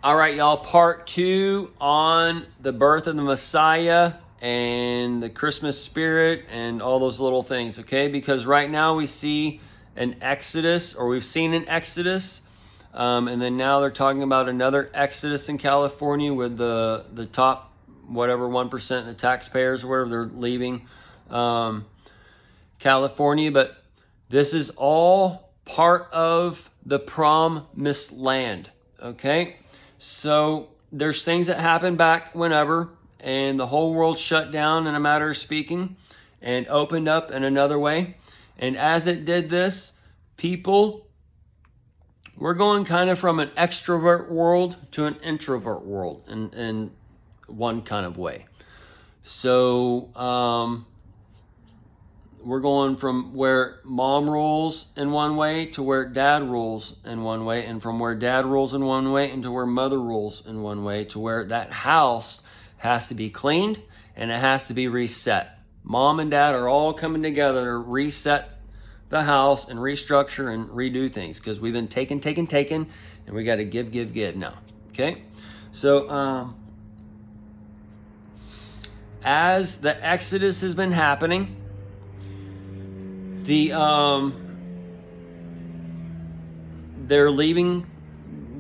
All right, y'all, part 2 on the birth of the Messiah and the Christmas spirit and all those little things, okay? Because right now we see an exodus, or we've seen an exodus, and then now they're talking about another exodus in California with the top, whatever, 1%, the taxpayers or whatever, they're leaving California. But this is all part of the promised land, okay? So there's things that happened back whenever, and the whole world shut down in a matter of speaking and opened up in another way. And as it did this, people we're going kind of from an extrovert world to an introvert world in one kind of way. So we're going from where mom rules in one way to where dad rules in one way, and from where dad rules in one way into where mother rules in one way, to where that house has to be cleaned and it has to be reset. Mom and dad are all coming together to reset the house and restructure and redo things, because we've been taken, and we got to give now. Okay? So as the Exodus has been happening, they're leaving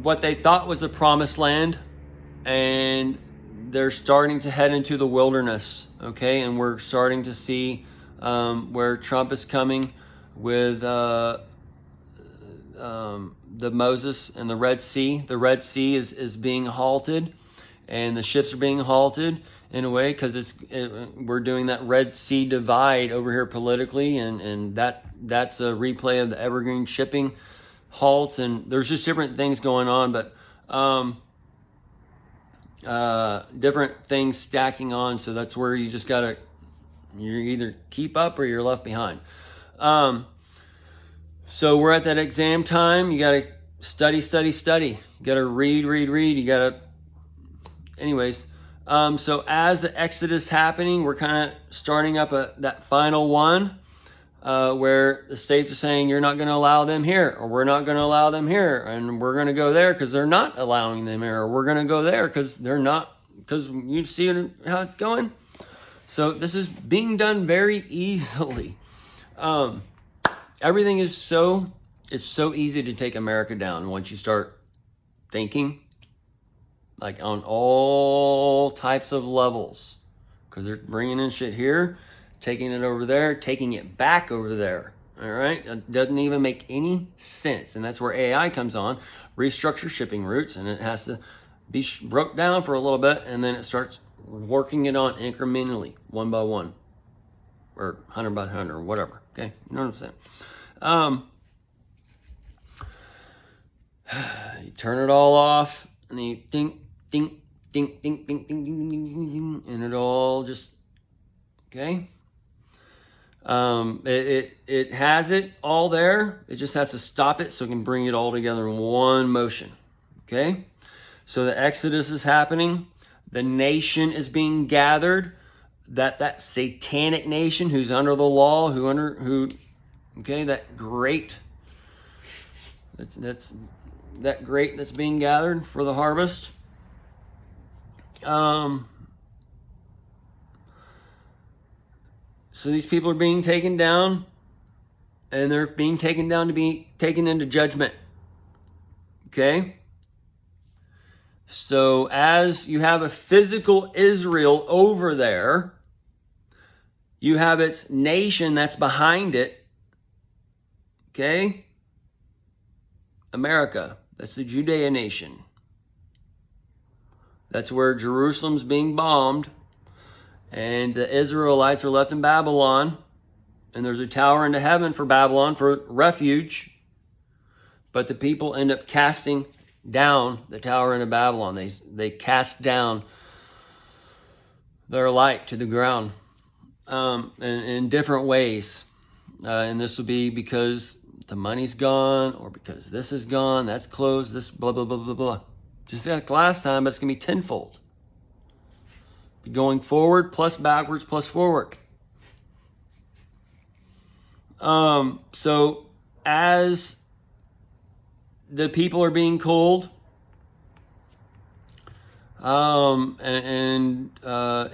what they thought was the promised land, and they're starting to head into the wilderness, okay? And we're starting to see where Trump is coming with the Moses and the Red Sea. The Red Sea is being halted, and the ships are being halted in a way because we're doing that Red Sea divide over here politically, and that's a replay of the Evergreen shipping halts, and there's just different things going on, but different things stacking on. So that's where you just gotta, you either keep up or you're left behind. So we're at that exam time. You gotta study. You gotta read. You gotta, anyways. So as the Exodus happening, we're kind of starting up that final one, where the states are saying, you're not going to allow them here, or we're not going to allow them here, and we're going to go there because they're not allowing them here, or we're going to go there because they're not, because you see how it's going. So this is being done very easily. Everything is so easy to take America down once you start thinking, like on all types of levels, because they're bringing in shit here, taking it over there, taking it back over there. All right, it doesn't even make any sense, and that's where AI comes on. Restructure shipping routes, and it has to be broke down for a little bit, and then it starts working it on incrementally, one by one, or 100 by 100, or whatever. Okay, you know what I'm saying? You turn it all off, and then you ding, ding, ding, ding, ding, ding, ding, ding, ding, ding, and it all just, okay. It has it all there. It just has to stop it so it can bring it all together in one motion. Okay. So the Exodus is happening. The nation is being gathered. That satanic nation who's under the law, okay, that great. That's that great that's being gathered for the harvest. So these people are being taken down, and they're being taken down to be taken into judgment. Okay? So as you have a physical Israel over there, you have its nation that's behind it. Okay? America. That's the Judea nation. That's where Jerusalem's being bombed, and the Israelites are left in Babylon, and there's a tower into heaven for Babylon for refuge, but the people end up casting down the tower into Babylon. They cast down their light to the ground, in different ways, and this will be because the money's gone, or because this is gone, that's closed, this blah blah blah blah blah. Just like last time, but it's gonna be tenfold. Going forward plus backwards plus forward. So as the people are being cold,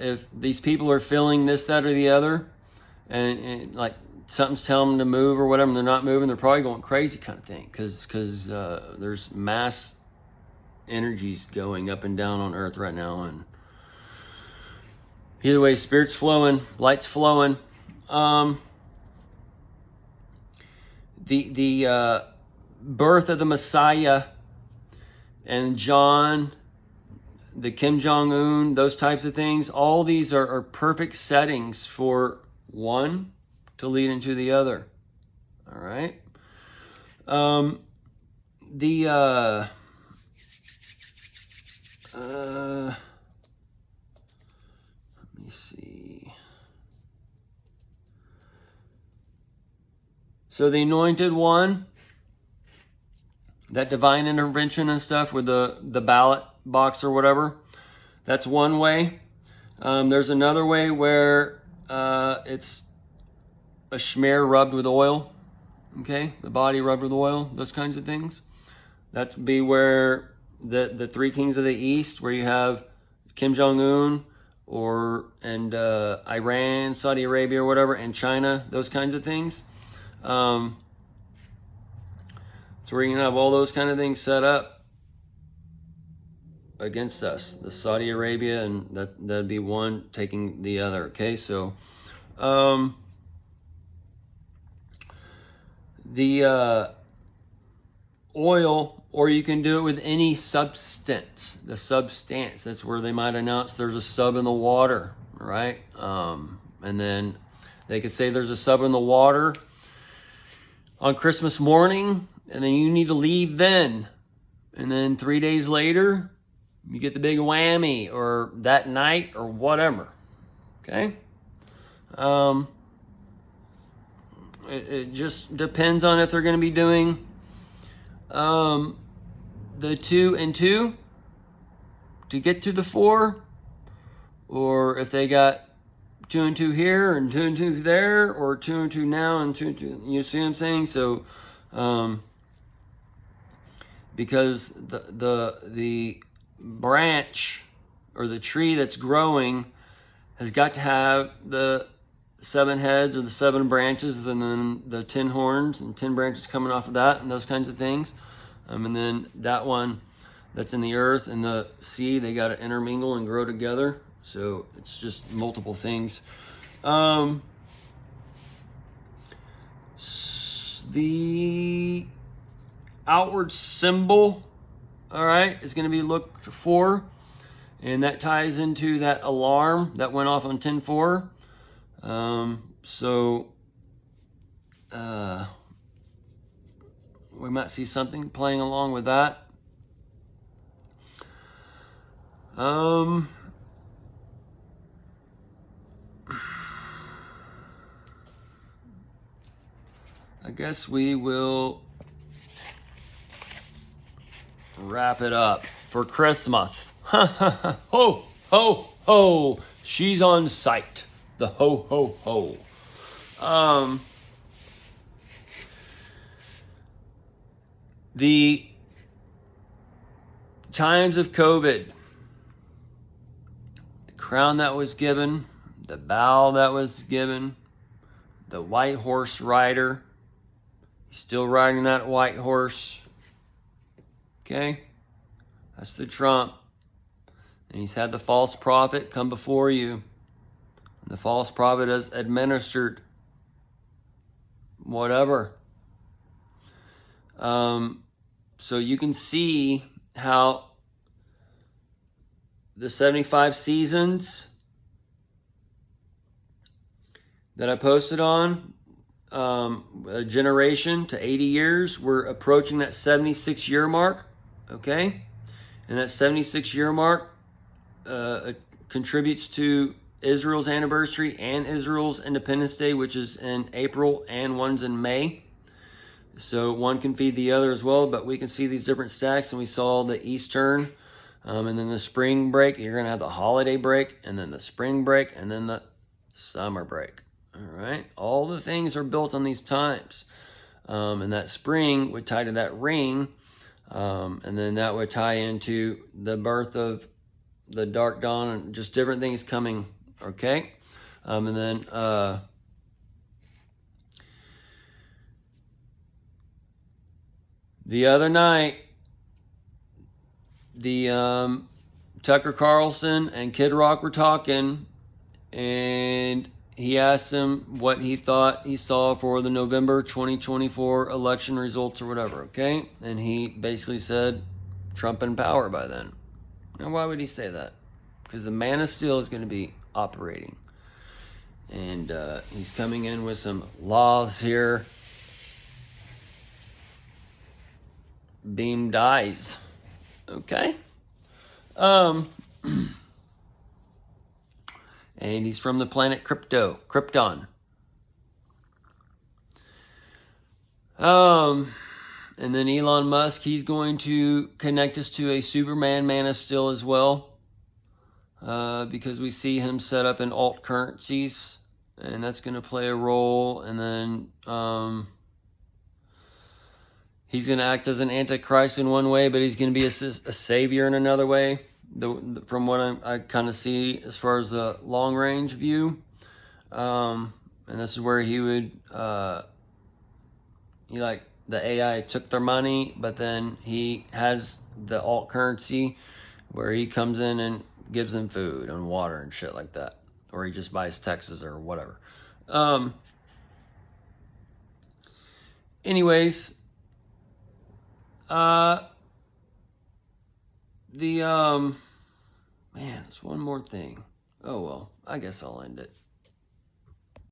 If these people are feeling this, that, or the other, and like something's telling them to move or whatever, and they're not moving, they're probably going crazy kind of thing, because there's mass energies going up and down on Earth right now, and either way, spirit's flowing, light's flowing. The birth of the Messiah and John, the Kim Jong-un, those types of things, all these are perfect settings for one to lead into the other. All right. Let me see. So the anointed one, that divine intervention and stuff with the ballot box or whatever, that's one way. There's another way where it's a schmear rubbed with oil, okay? The body rubbed with oil, those kinds of things. That would be where the three kings of the East, where you have Kim Jong-un and Iran, Saudi Arabia or whatever, and China, those kinds of things. So we're going to have all those kind of things set up against us. The Saudi Arabia, and that'd be one taking the other, okay? So the oil, or you can do it with any substance. The substance, that's where they might announce there's a sub in the water, right? And then they could say there's a sub in the water on Christmas morning, and then you need to leave then. And then 3 days later, you get the big whammy, or that night, or whatever, okay? It just depends on if they're going to be doing the 2 and 2 to get to the 4, or if they got 2 and 2 here and 2 and 2 there, or 2 and 2 now and 2 and 2. You see what I'm saying? So, because the branch or the tree that's growing has got to have the 7 heads or the 7 branches, and then the 10 horns and 10 branches coming off of that, and those kinds of things. And then that one that's in the earth and the sea, they got to intermingle and grow together. So it's just multiple things. The outward symbol, all right, is going to be looked for, and that ties into that alarm that went off on 10-4. So we might see something playing along with that. I guess we will wrap it up for Christmas. Ho, ho, ho. She's on site. The ho, ho, ho. The times of COVID, the crown that was given, the bow that was given, the white horse rider, he's still riding that white horse. Okay? That's the Trump. And he's had the false prophet come before you. And the false prophet has administered whatever. So you can see how the 75 seasons that I posted on, a generation to 80 years, we're approaching that 76-year mark, okay? And that 76-year mark contributes to Israel's anniversary and Israel's Independence Day, which is in April, and one's in May. So one can feed the other as well, but we can see these different stacks, and we saw the Eastern, and then the spring break. You're going to have the holiday break, and then the spring break, and then the summer break. All right? All the things are built on these times. And that spring would tie to that ring, and then that would tie into the birth of the Dark Dawn, and just different things coming. Okay, and then the other night, the Tucker Carlson and Kid Rock were talking, and he asked him what he thought he saw for the November 2024 election results or whatever, okay? And he basically said Trump in power by then. Now, why would he say that? Because the Man of Steel is going to be operating. And he's coming in with some laws here. Beam dies. Okay? And he's from the planet Krypton. And then Elon Musk, he's going to connect us to a Superman Man of Steel as well. Because we see him set up in alt currencies, and that's going to play a role. And then he's going to act as an antichrist in one way, but he's going to be a savior in another way. From what I kind of see as far as the long range view, and this is where he would the AI took their money, but then he has the alt currency where he comes in and gives them food and water and shit like that, or he just buys Texas or whatever. Anyways, man, there's one more thing. Oh well, I guess I'll end it.